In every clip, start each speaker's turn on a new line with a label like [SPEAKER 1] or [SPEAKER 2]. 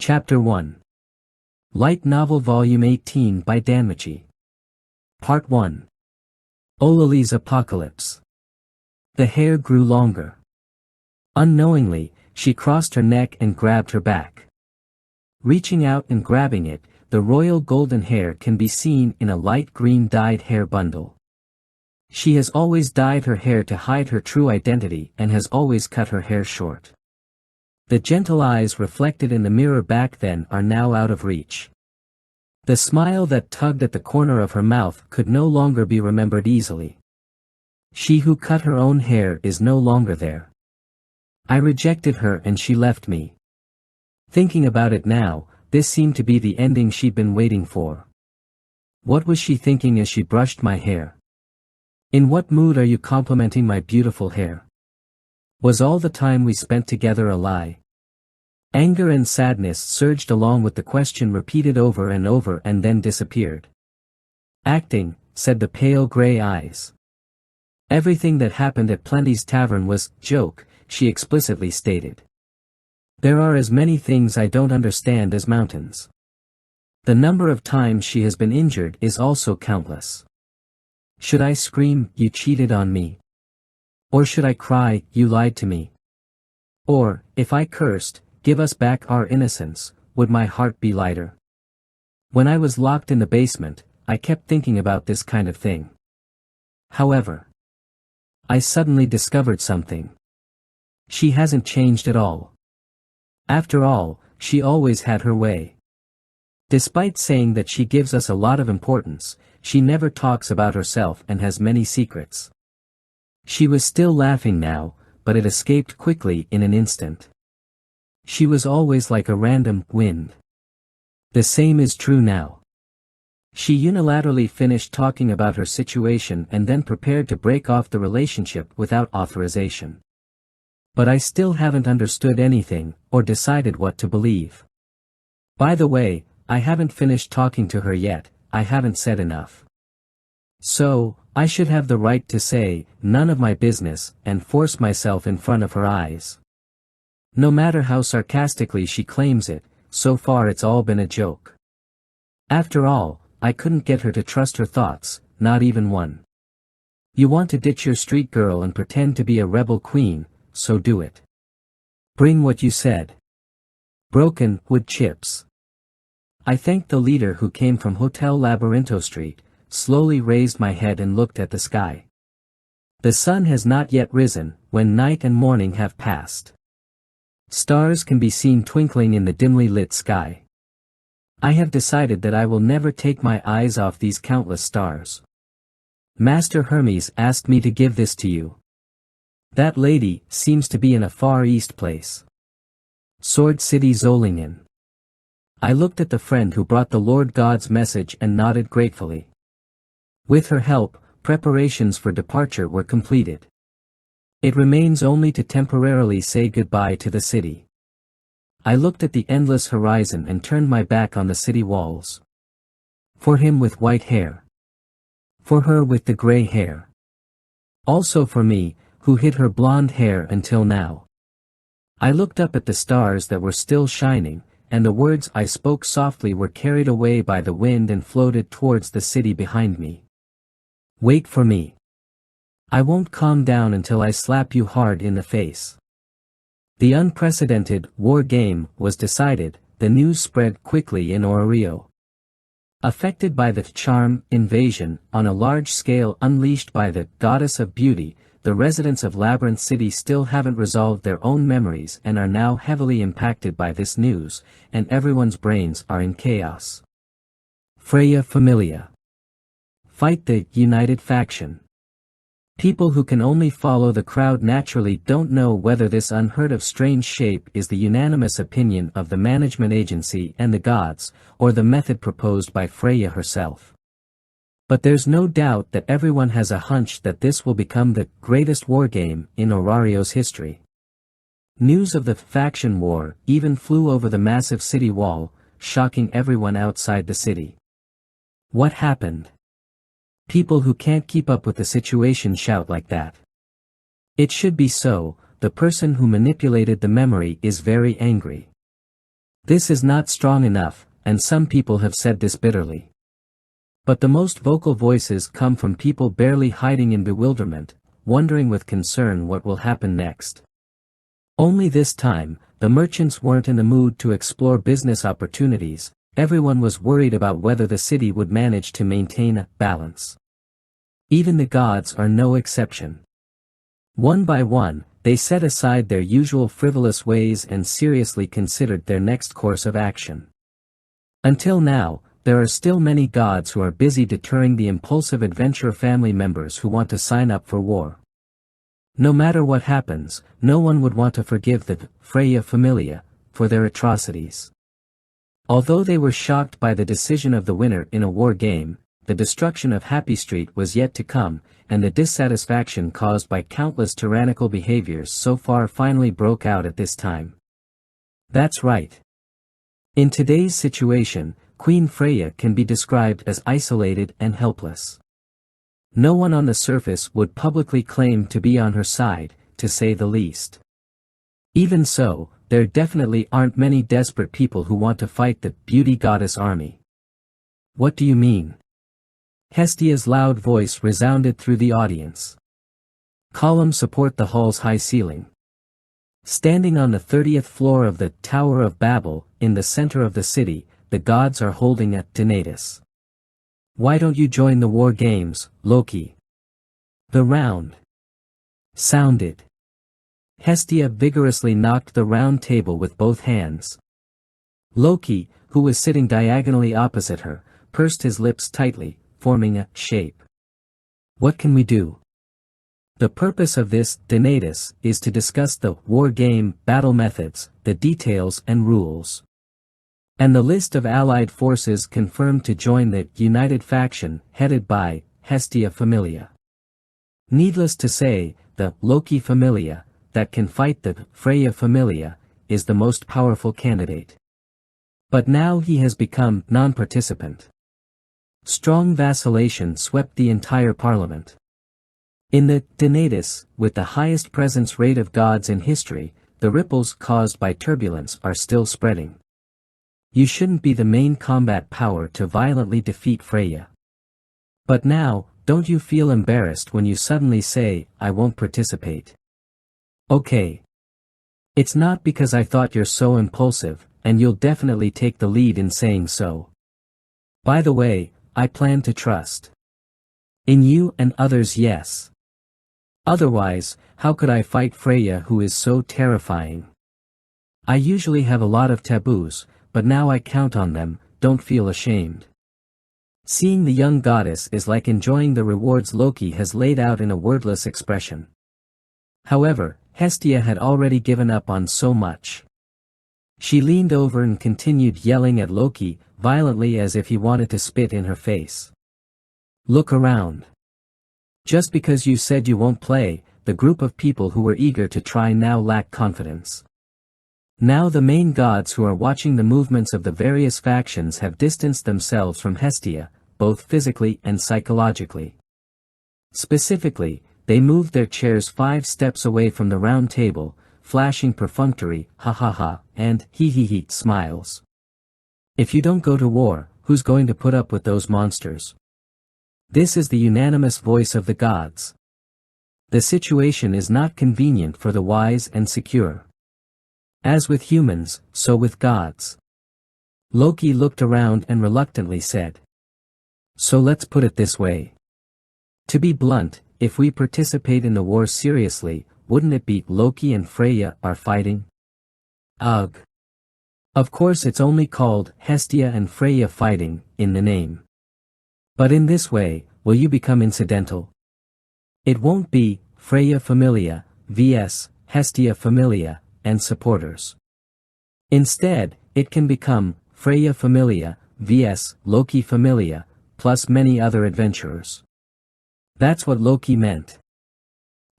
[SPEAKER 1] Chapter 1. Light Novel Volume 18 by Danmachi. Part 1. Orary'S Apocalypse. The hair grew longer. Unknowingly, she crossed her neck and grabbed her back. Reaching out and grabbing it, the royal golden hair can be seen in a light green dyed hair bundle. She has always dyed her hair to hide her true identity and has always cut her hair short. The gentle eyes reflected in the mirror back then are now out of reach. The smile that tugged at the corner of her mouth could no longer be remembered easily. She who cut her own hair is no longer there. I rejected her and she left me. Thinking about it now, this seemed to be the ending she'd been waiting for. What was she thinking as she brushed my hair? In what mood are you complimenting my beautiful hair? Was all the time we spent together a lie? Anger and sadness surged along with the question repeated over and then disappeared. Acting, said the pale gray eyes. Everything that happened at Plenty's tavern was joke, she explicitly stated. There are as many things I don't understand as mountains. The number of times she has been injured is also countless. Should I scream, you cheated on me? Or should I cry, you lied to me? Or, if I cursed, give us back our innocence, would my heart be lighter? When I was locked in the basement, I kept thinking about this kind of thing. However, I suddenly discovered something. She hasn't changed at all. After all, she always had her way. Despite saying that she gives us a lot of importance, she never talks about herself and has many secrets. She was still laughing now, but it escaped quickly in an instant. She was always like a random wind. The same is true now. She unilaterally finished talking about her situation and then prepared to break off the relationship without authorization. But I still haven't understood anything, or decided what to believe. By the way, I haven't finished talking to her yet, I haven't said enough. So, I should have the right to say, none of my business, and force myself in front of her eyes. No matter how sarcastically she claims it, so far it's all been a joke. After all, I couldn't get her to trust her thoughts, not even one. You want to ditch your street girl and pretend to be a rebel queen, so do it. Bring what you said. Broken wood chips. I thanked the leader who came from Hotel Labyrinto Street, slowly raised my head and looked at the sky. The sun has not yet risen, when night and morning have passed. Stars can be seen twinkling in the dimly lit sky. I have decided that I will never take my eyes off these countless stars. Master Hermes asked me to give this to you. That lady seems to be in a Far East place. Sword City Zolingen. I looked at the friend who brought the Lord God's message and nodded gratefully. With her help, preparations for departure were completed. It remains only to temporarily say goodbye to the city. I looked at the endless horizon and turned my back on the city walls. For him with white hair. For her with the gray hair. Also for me, who hid her blonde hair until now. I looked up at the stars that were still shining, and the words I spoke softly were carried away by the wind and floated towards the city behind me. Wait for me. I won't calm down until I slap you hard in the face. The unprecedented war game was decided, the news spread quickly in Orary'S. Affected by the charm invasion on a large scale unleashed by the goddess of beauty, the residents of Labyrinth City still haven't resolved their own memories and are now heavily impacted by this news, and everyone's brains are in chaos. Freya Familia. Fight the united faction. People who can only follow the crowd naturally don't know whether this unheard of strange shape is the unanimous opinion of the management agency and the gods, or the method proposed by Freya herself. But there's no doubt that everyone has a hunch that this will become the greatest wargame in Orary'S history. News of the faction war even flew over the massive city wall, shocking everyone outside the city. What happened? People who can't keep up with the situation shout like that. It should be so, the person who manipulated the memory is very angry. This is not strong enough, and some people have said this bitterly. But the most vocal voices come from people barely hiding in bewilderment, wondering with concern what will happen next. Only this time, the merchants weren't in the mood to explore business opportunities, everyone was worried about whether the city would manage to maintain a balance. Even the gods are no exception. One by one, they set aside their usual frivolous ways and seriously considered their next course of action. Until now, there are still many gods who are busy deterring the impulsive adventurer family members who want to sign up for war. No matter what happens, no one would want to forgive the Freya Familia for their atrocities. Although they were shocked by the decision of the winner in a war game, the destruction of Happy Street was yet to come, and the dissatisfaction caused by countless tyrannical behaviors so far finally broke out at this time. That's right. In today's situation, Queen Freya can be described as isolated and helpless. No one on the surface would publicly claim to be on her side, to say the least. Even so, there definitely aren't many desperate people who want to fight the beauty goddess army. What do you mean? Hestia's loud voice resounded through the audience. Columns support the hall's high ceiling. Standing on the 30th floor of the Tower of Babel, in the center of the city, the gods are holding a Dennatus. Why don't you join the war games, Loki? The round sounded. Hestia vigorously knocked the round table with both hands. Loki, who was sitting diagonally opposite her, pursed his lips tightly, forming a shape. What can we do? The purpose of this Dennatus is to discuss the war game battle methods, the details and rules. And the list of allied forces confirmed to join the united faction headed by Hestia Familia. Needless to say, the Loki Familia, that can fight the Freya Familia, is the most powerful candidate. But now he has become non-participant. Strong vacillation swept the entire parliament. In the Dennatus, with the highest presence rate of gods in history, the ripples caused by turbulence are still spreading. You shouldn't be the main combat power to violently defeat Freya. But now, don't you feel embarrassed when you suddenly say, I won't participate? Okay. It's not because I thought you're so impulsive, and you'll definitely take the lead in saying so. By the way, I plan to trust in you and others, yes. Otherwise, how could I fight Freya who is so terrifying? I usually have a lot of taboos, but now I count on them, don't feel ashamed. Seeing the young goddess is like enjoying the rewards Loki has laid out in a wordless expression. However, Hestia had already given up on so much. She leaned over and continued yelling at Loki, violently as if he wanted to spit in her face. Look around. Just because you said you won't play, the group of people who were eager to try now lack confidence. Now the main gods who are watching the movements of the various factions have distanced themselves from Hestia, both physically and psychologically. Specifically, they moved their chairs 5 steps away from the round table, flashing perfunctory, ha ha ha, and he smiles. If you don't go to war, who's going to put up with those monsters? This is the unanimous voice of the gods. The situation is not convenient for the wise and secure. As with humans, so with gods. Loki looked around and reluctantly said. So let's put it this way. To be blunt, if we participate in the war seriously, wouldn't it be Loki and Freya are fighting? Ugh. Of course it's only called Hestia and Freya fighting, in the name. But in this way, will you become incidental? It won't be Freya Familia, vs. Hestia Familia, and supporters. Instead, it can become Freya Familia, vs. Loki Familia, plus many other adventurers. That's what Loki meant.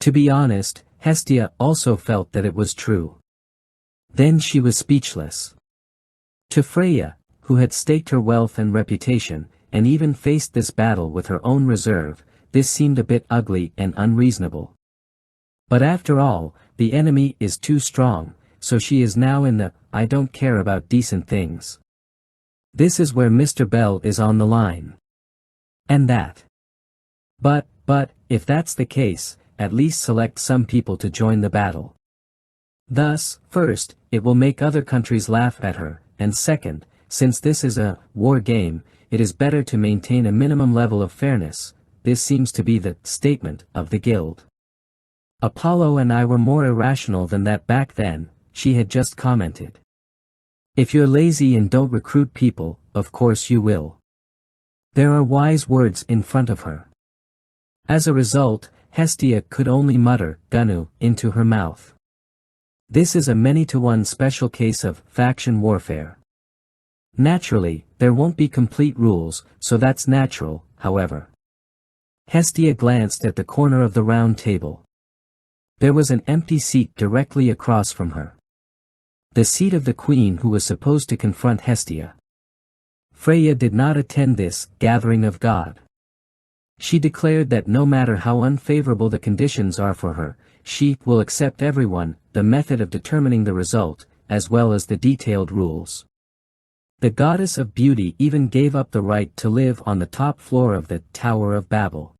[SPEAKER 1] To be honest, Hestia also felt that it was true. Then she was speechless. To Freya, who had staked her wealth and reputation, and even faced this battle with her own reserve, this seemed a bit ugly and unreasonable. But after all, the enemy is too strong, so she is now in the I don't care about decent things. This is where Mr. Bell is on the line. And that. But, if that's the case, at least select some people to join the battle. Thus, first, it will make other countries laugh at her, and second, since this is a war game, it is better to maintain a minimum level of fairness. This seems to be the statement of the guild. Apollo and I were more irrational than that back then, she had just commented. If you're lazy and don't recruit people, of course you will. There are wise words in front of her. As a result, Hestia could only mutter, "Gunu," into her mouth. This is a many-to-one special case of faction warfare. Naturally, there won't be complete rules, so that's natural, however. Hestia glanced at the corner of the round table. There was an empty seat directly across from her. The seat of the queen who was supposed to confront Hestia. Freya did not attend this gathering of God. She declared that no matter how unfavorable the conditions are for her, she will accept everyone, the method of determining the result, as well as the detailed rules. The goddess of beauty even gave up the right to live on the top floor of the Tower of Babel.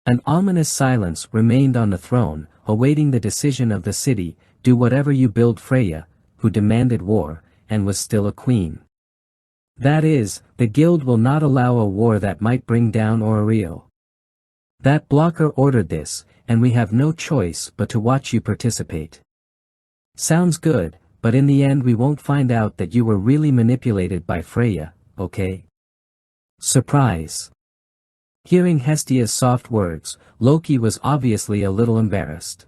[SPEAKER 1] An ominous silence remained on the throne, awaiting the decision of the city. Do whatever you build. Freya, who demanded war, and was still a queen. That is, the guild will not allow a war that might bring down Orary'S. That blocker ordered this, and we have no choice but to watch you participate. Sounds good, but in the end we won't find out that you were really manipulated by Freya, okay? Surprise. Hearing Hestia's soft words, Loki was obviously a little embarrassed.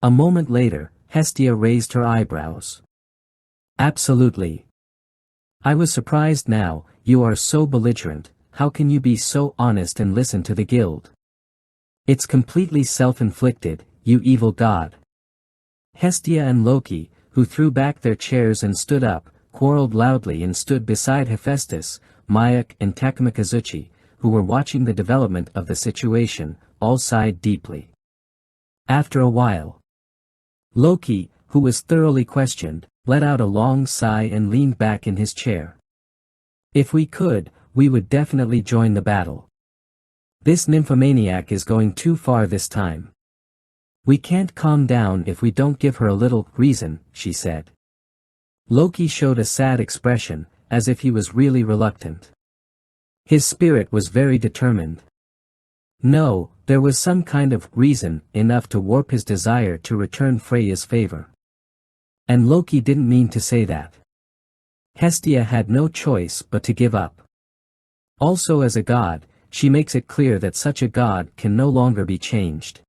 [SPEAKER 1] A moment later, Hestia raised her eyebrows. Absolutely. I was surprised now. You are so belligerent. How can you be so honest and listen to the guild? It's completely self-inflicted, you evil god. Hestia and Loki, who threw back their chairs and stood up, quarreled loudly and stood beside Hephaestus, Mayak and Takamikazuchi, who were watching the development of the situation. All sighed deeply. After a while, Loki, who was thoroughly questioned, let out a long sigh and leaned back in his chair. If we could, we would definitely join the battle. This nymphomaniac is going too far this time. We can't calm down if we don't give her a little reason, she said. Loki showed a sad expression, as if he was really reluctant. His spirit was very determined. No, there was some kind of reason enough to warp his desire to return Freya's favor. And Loki didn't mean to say that. Hestia had no choice but to give up. Also, as a god, she makes it clear that such a god can no longer be changed.